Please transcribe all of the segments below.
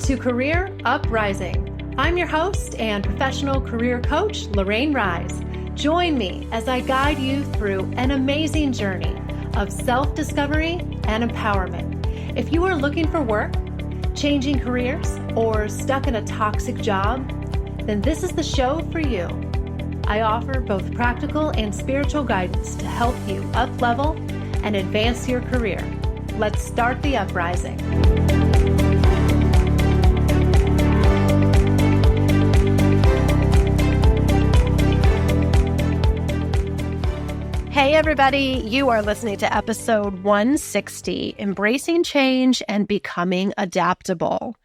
to Career Uprising. I'm your host and professional career coach, Lorraine Rise. Join me as I guide you through an amazing journey of self-discovery and empowerment. If you are looking for work, changing careers, or stuck in a toxic job, then this is the show for you. I offer both practical and spiritual guidance to help you up-level and advance your career. Let's start the uprising. Hey everybody, you are listening to episode 160, Embracing Change and Becoming Adaptable.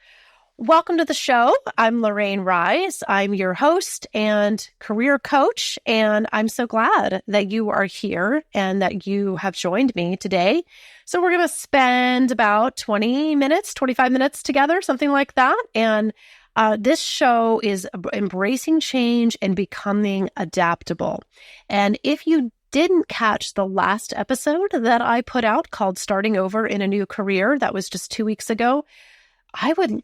Welcome to the show. I'm Lorraine Rise. I'm your host and career coach, and I'm so glad that you are here and that you have joined me today. So we're going to spend about 25 minutes together, something like that. And this show is Embracing Change and Becoming Adaptable. And if you didn't catch the last episode that I put out called Starting Over in a New Career, that was just 2 weeks ago, I would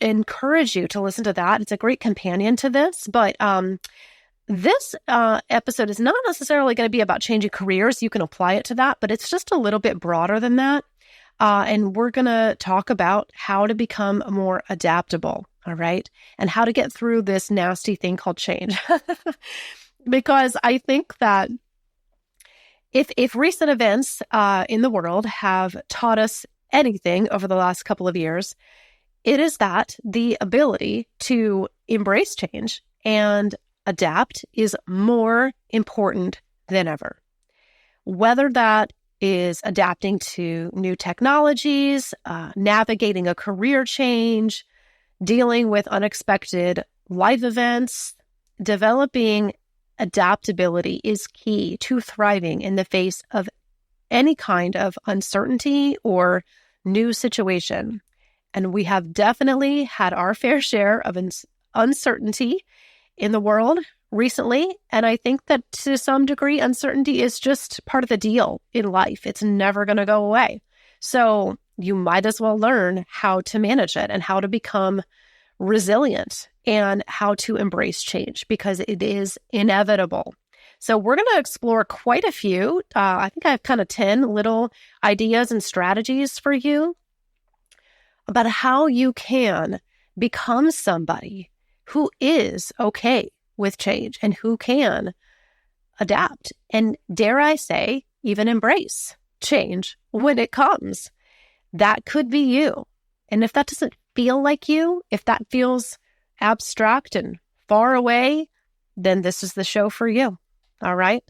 encourage you to listen to that. It's a great companion to this, but this episode is not necessarily going to be about changing careers. You can apply it to that, but it's just a little bit broader than that. And we're going to talk about how to become more adaptable, all right? And how to get through this nasty thing called change. Because I think that if recent events in the world have taught us anything over the last couple of years, it is that the ability to embrace change and adapt is more important than ever. Whether that is adapting to new technologies, navigating a career change, dealing with unexpected life events, developing adaptability is key to thriving in the face of any kind of uncertainty or new situation. And we have definitely had our fair share of uncertainty in the world recently. And I think that to some degree, uncertainty is just part of the deal in life. It's never going to go away. So you might as well learn how to manage it and how to become resilient and how to embrace change because it is inevitable. So we're going to explore quite a few. I think I have kind of 10 little ideas and strategies for you about how you can become somebody who is okay with change and who can adapt and, dare I say, even embrace change when it comes. That could be you. And if that doesn't feel like you, if that feels abstract and far away, then this is the show for you. All right.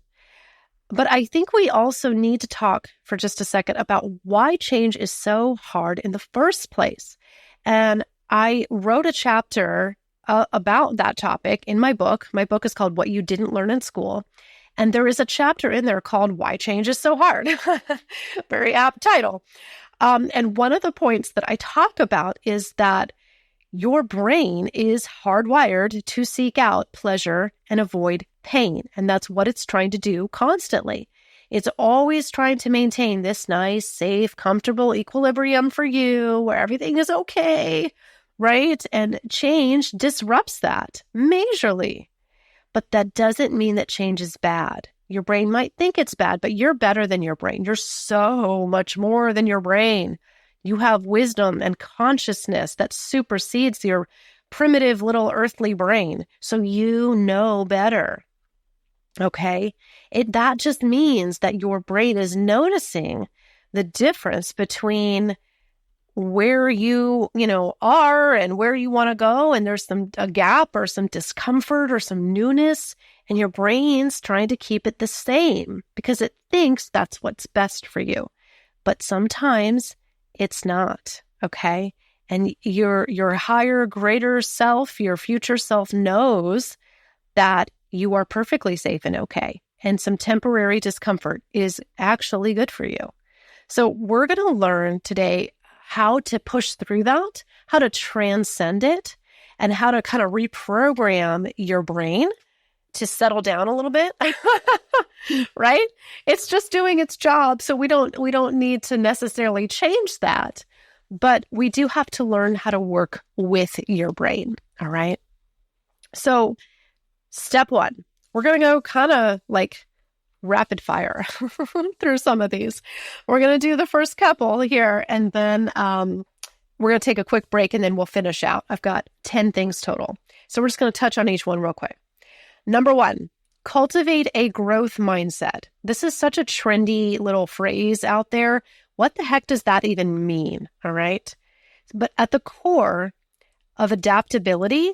But I think we also need to talk for just a second about why change is so hard in the first place. And I wrote a chapter about that topic in my book. My book is called What You Didn't Learn in School. And there is a chapter in there called Why Change is So Hard. Very apt title. And one of the points that I talk about is that your brain is hardwired to seek out pleasure and avoid pain. And that's what it's trying to do constantly. It's always trying to maintain this nice, safe, comfortable equilibrium for you where everything is okay, right? And change disrupts that majorly. But that doesn't mean that change is bad. Your brain might think it's bad, but you're better than your brain. You're so much more than your brain. You have wisdom and consciousness that supersedes your primitive little earthly brain. So you know better. Okay? That just means that your brain is noticing the difference between where you are and where you want to go. And there's a gap or some discomfort or some newness. And your brain's trying to keep it the same because it thinks that's what's best for you. But sometimes it's not, okay? And your higher, greater self, your future self knows that you are perfectly safe and okay. And some temporary discomfort is actually good for you. So we're going to learn today how to push through that, how to transcend it, and how to kind of reprogram your brain to settle down a little bit, right? It's just doing its job. So we don't need to necessarily change that. but we do have to learn how to work with your brain. All right. So step one, we're going to go kind of like rapid fire through some of these. We're going to do the first couple here, and then we're going to take a quick break, and then we'll finish out. I've got 10 things total. So we're just going to touch on each one real quick. Number one, cultivate a growth mindset. This is such a trendy little phrase out there. What the heck does that even mean? All right. But at the core of adaptability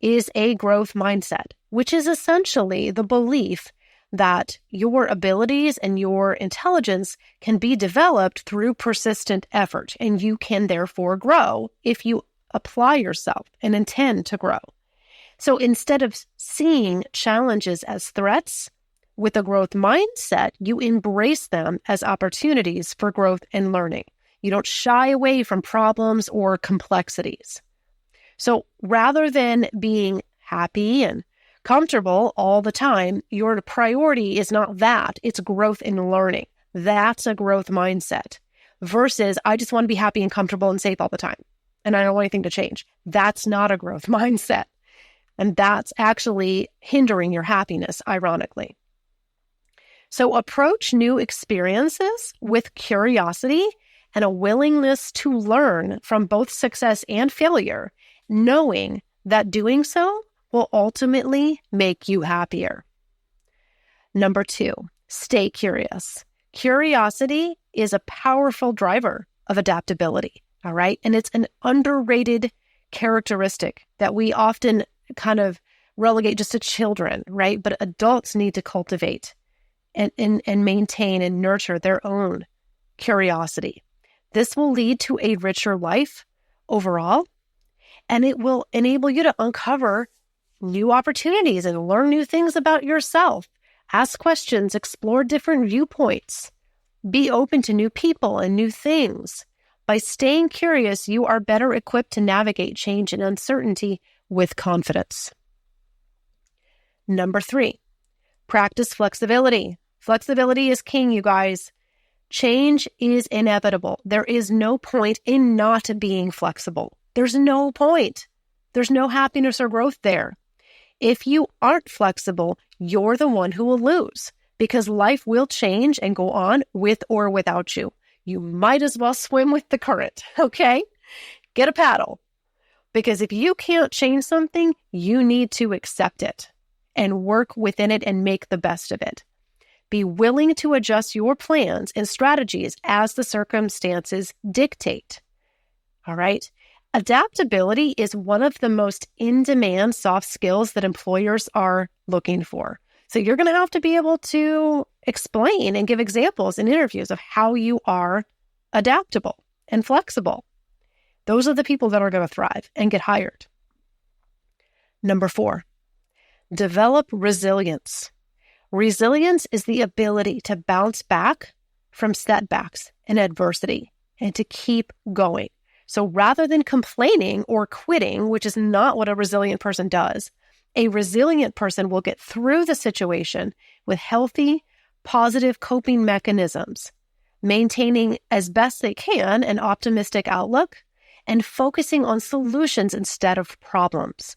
is a growth mindset, which is essentially the belief that your abilities and your intelligence can be developed through persistent effort, and you can therefore grow if you apply yourself and intend to grow. So instead of seeing challenges as threats, with a growth mindset, you embrace them as opportunities for growth and learning. You don't shy away from problems or complexities. So rather than being happy and comfortable all the time, your priority is not that. It's growth and learning. That's a growth mindset versus I just want to be happy and comfortable and safe all the time, and I don't want anything to change. That's not a growth mindset. And that's actually hindering your happiness, ironically. So approach new experiences with curiosity and a willingness to learn from both success and failure, knowing that doing so will ultimately make you happier. Number two, stay curious. Curiosity is a powerful driver of adaptability, all right? And it's an underrated characteristic that we often kind of relegate just to children, right? But adults need to cultivate and maintain and nurture their own curiosity. This will lead to a richer life overall, and it will enable you to uncover new opportunities and learn new things about yourself. Ask questions, explore different viewpoints, be open to new people and new things. By staying curious, you are better equipped to navigate change and uncertainty with confidence. Number three, practice flexibility. Flexibility is king, you guys. Change is inevitable. There is no point in not being flexible. There's no point. There's no happiness or growth there. If you aren't flexible, you're the one who will lose because life will change and go on with or without you. You might as well swim with the current, okay? Get a paddle. Because if you can't change something, you need to accept it and work within it and make the best of it. Be willing to adjust your plans and strategies as the circumstances dictate. All right? Adaptability is one of the most in-demand soft skills that employers are looking for. So you're going to have to be able to explain and give examples in interviews of how you are adaptable and flexible. Those are the people that are going to thrive and get hired. Number four, develop resilience. Resilience is the ability to bounce back from setbacks and adversity and to keep going. So rather than complaining or quitting, which is not what a resilient person does, a resilient person will get through the situation with healthy, positive coping mechanisms, maintaining as best they can an optimistic outlook and focusing on solutions instead of problems.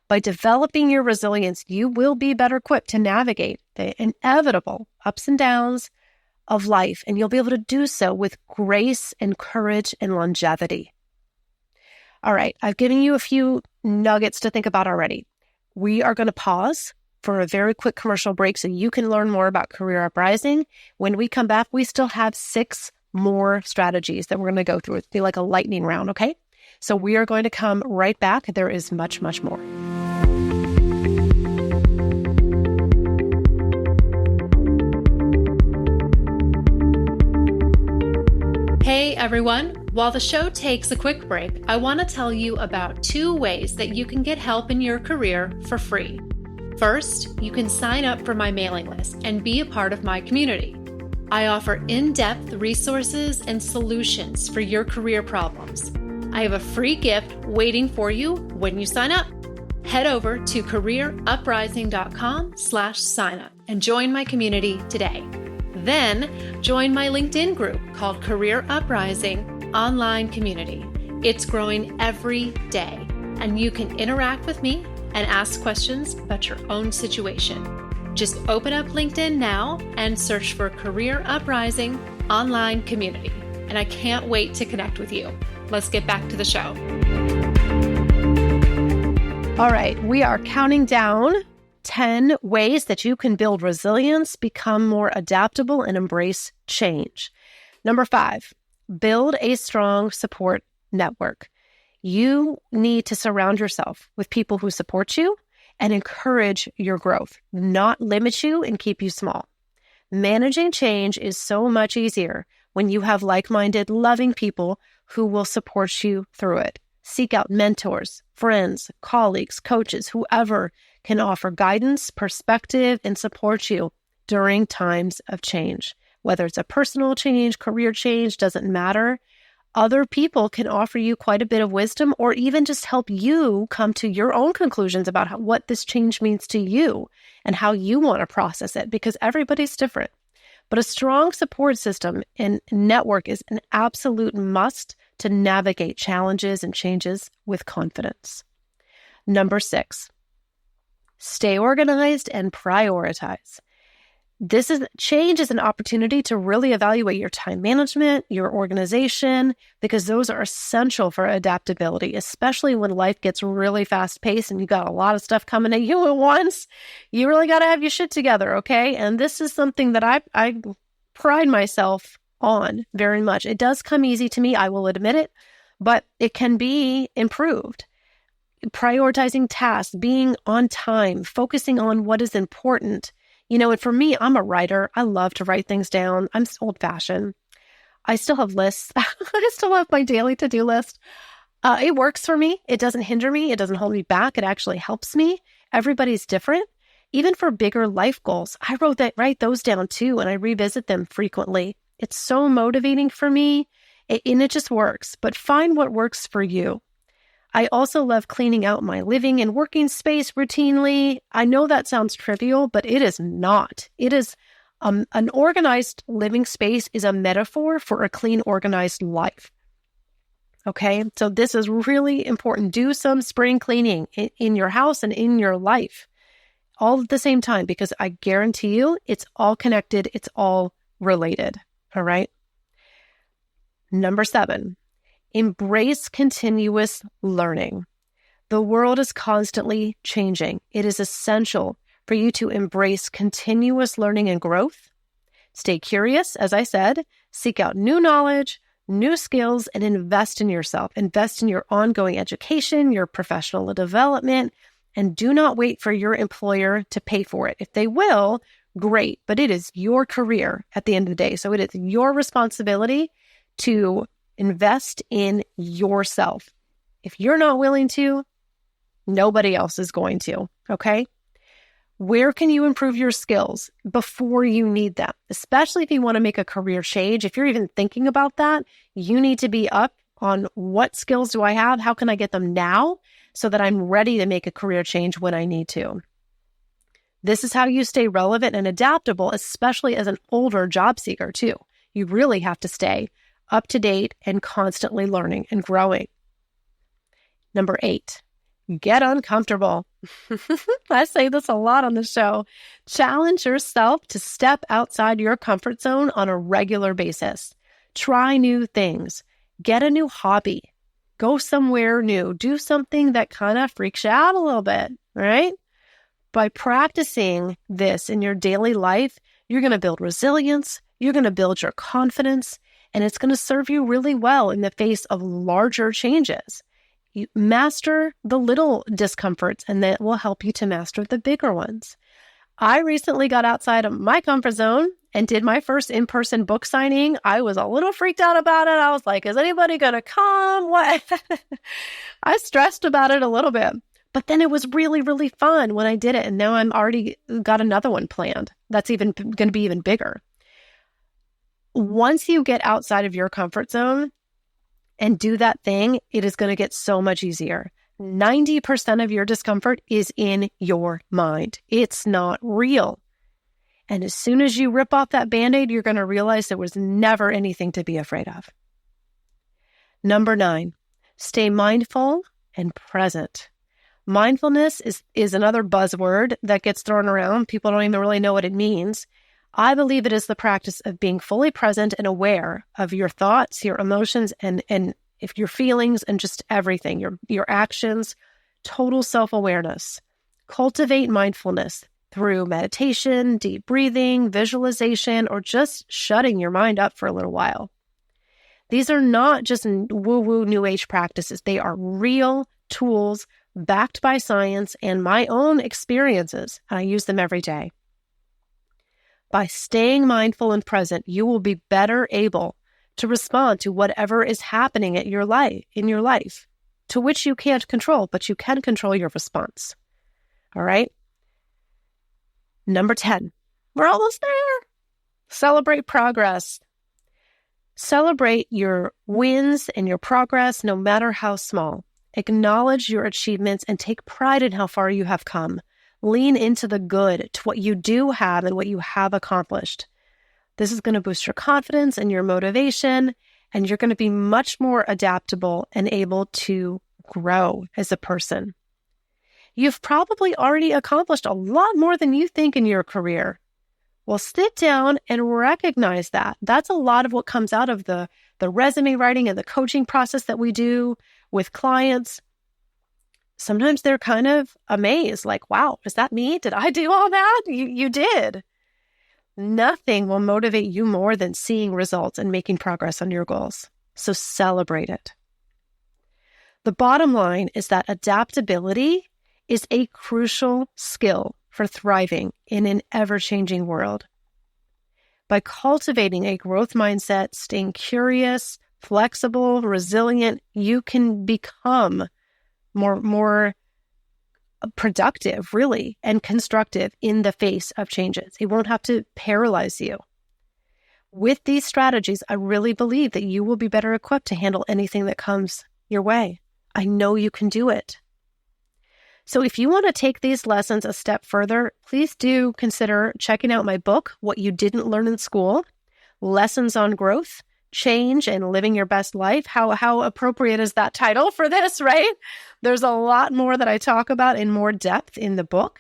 By developing your resilience, you will be better equipped to navigate the inevitable ups and downs of life, and you'll be able to do so with grace and courage and longevity. All right, I've given you a few nuggets to think about already. We are going to pause for a very quick commercial break so you can learn more about Career Uprising. When we come back, we still have 6 more strategies that we're going to go through. It'll be like a lightning round, okay? So we are going to come right back. There is much, much more. Hey everyone, while the show takes a quick break, I want to tell you about 2 ways that you can get help in your career for free. First, you can sign up for my mailing list and be a part of my community. I offer in-depth resources and solutions for your career problems. I have a free gift waiting for you when you sign up. Head over to careeruprising.com/signup and join my community today. Then join my LinkedIn group called Career Uprising, online community. It's growing every day, and you can interact with me and ask questions about your own situation. Just open up LinkedIn now and search for Career Uprising Online Community. And I can't wait to connect with you. Let's get back to the show. All right, we are counting down 10 ways that you can build resilience, become more adaptable, and embrace change. Number 5, build a strong support network. You need to surround yourself with people who support you and encourage your growth, not limit you and keep you small. Managing change is so much easier when you have like-minded, loving people who will support you through it. Seek out mentors, friends, colleagues, coaches, whoever can offer guidance, perspective, and support you during times of change. Whether it's a personal change, career change, doesn't matter. Other people can offer you quite a bit of wisdom or even just help you come to your own conclusions about what this change means to you and how you want to process it, because everybody's different. But a strong support system and network is an absolute must to navigate challenges and changes with confidence. Number 6, stay organized and prioritize. Change is an opportunity to really evaluate your time management, your organization, because those are essential for adaptability, especially when life gets really fast-paced and you got a lot of stuff coming at you at once. You really got to have your shit together, okay? And this is something that I pride myself on very much. It does come easy to me, I will admit it, but it can be improved. Prioritizing tasks, being on time, focusing on what is important. And for me, I'm a writer. I love to write things down. I'm old-fashioned. I still have lists. I still have my daily to-do list. It works for me. It doesn't hinder me. It doesn't hold me back. It actually helps me. Everybody's different. Even for bigger life goals, I write those down too, and I revisit them frequently. It's so motivating for me, and it just works. But find what works for you. I also love cleaning out my living and working space routinely. I know that sounds trivial, but it is not. It is an organized living space is a metaphor for a clean, organized life. Okay, so this is really important. Do some spring cleaning in your house and in your life all at the same time, because I guarantee you it's all connected. It's all related. All right. Number 7. Embrace continuous learning. The world is constantly changing. It is essential for you to embrace continuous learning and growth. Stay curious, as I said, seek out new knowledge, new skills, and invest in yourself. Invest in your ongoing education, your professional development, and do not wait for your employer to pay for it. If they will, great, but it is your career at the end of the day. So it is your responsibility to invest in yourself. If you're not willing to, nobody else is going to, okay? Where can you improve your skills before you need them? Especially if you want to make a career change. If you're even thinking about that, you need to be up on what skills do I have? How can I get them now so that I'm ready to make a career change when I need to? This is how you stay relevant and adaptable, especially as an older job seeker too. You really have to stay up to date and constantly learning and growing. Number 8, get uncomfortable. I say this a lot on the show. Challenge yourself to step outside your comfort zone on a regular basis. Try new things. Get a new hobby. Go somewhere new. Do something that kind of freaks you out a little bit, right? By practicing this in your daily life, you're going to build resilience. You're going to build your confidence. And it's going to serve you really well in the face of larger changes. You master the little discomforts, and that will help you to master the bigger ones. I recently got outside of my comfort zone and did my first in-person book signing. I was a little freaked out about it. I was like, is anybody going to come? What? I stressed about it a little bit. But then it was really, really fun when I did it. And now I'm already got another one planned. That's even going to be even bigger. Once you get outside of your comfort zone and do that thing, it is going to get so much easier. 90% of your discomfort is in your mind. It's not real. And as soon as you rip off that Band-Aid, you're going to realize there was never anything to be afraid of. Number 9, stay mindful and present. Mindfulness is another buzzword that gets thrown around. People don't even really know what it means. I believe it is the practice of being fully present and aware of your thoughts, your emotions, and if your feelings and just everything, your actions, total self-awareness. Cultivate mindfulness through meditation, deep breathing, visualization, or just shutting your mind up for a little while. These are not just woo-woo New Age practices. They are real tools backed by science and my own experiences. I use them every day. By staying mindful and present, you will be better able to respond to whatever is happening in your life, to which you can't control, but you can control your response. All right? Number 10, we're almost there. Celebrate progress. Celebrate your wins and your progress, no matter how small. Acknowledge your achievements and take pride in how far you have come. Lean into the good, to what you do have and what you have accomplished. This is going to boost your confidence and your motivation, and you're going to be much more adaptable and able to grow as a person. You've probably already accomplished a lot more than you think in your career. Well, sit down and recognize that. That's a lot of what comes out of the resume writing and the coaching process that we do with clients. Sometimes they're kind of amazed, like, wow, is that me? Did I do all that? You did. Nothing will motivate you more than seeing results and making progress on your goals. So celebrate it. The bottom line is that adaptability is a crucial skill for thriving in an ever-changing world. By cultivating a growth mindset, staying curious, flexible, resilient, you can become more productive, really, and constructive in the face of changes. It won't have to paralyze you. With these strategies, I really believe that you will be better equipped to handle anything that comes your way. I know you can do it. So if you want to take these lessons a step further, please do consider checking out my book, What You Didn't Learn in School, Lessons on Growth, Change, and Living Your Best Life. How appropriate is that title for this, right? There's a lot more that I talk about in more depth in the book.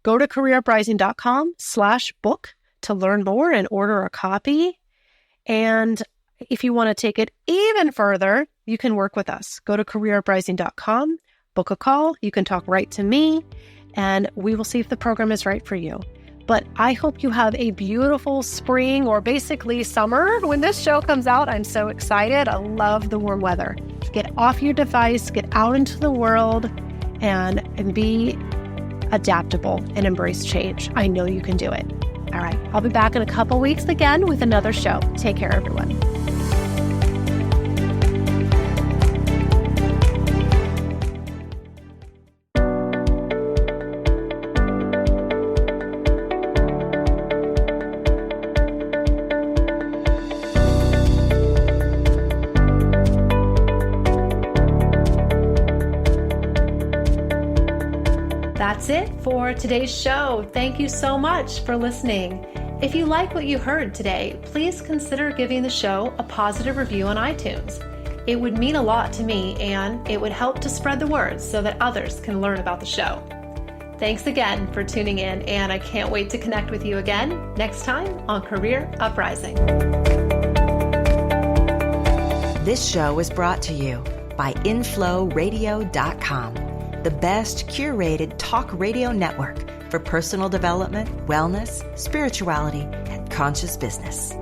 Go to careeruprising.com/book to learn more and order a copy. And if you want to take it even further, you can work with us. Go to careeruprising.com, book a call. You can talk right to me, and we will see if the program is right for you. But I hope you have a beautiful spring, or basically summer when this show comes out. I'm so excited. I love the warm weather. Get off your device, get out into the world, and be adaptable and embrace change. I know you can do it. All right. I'll be back in a couple weeks again with another show. Take care, everyone. That's it for today's show. Thank you so much for listening. If you like what you heard today, please consider giving the show a positive review on iTunes. It would mean a lot to me, and it would help to spread the word so that others can learn about the show. Thanks again for tuning in, and I can't wait to connect with you again next time on Career Uprising. This show was brought to you by inflowradio.com, the best curated talk radio network for personal development, wellness, spirituality, and conscious business.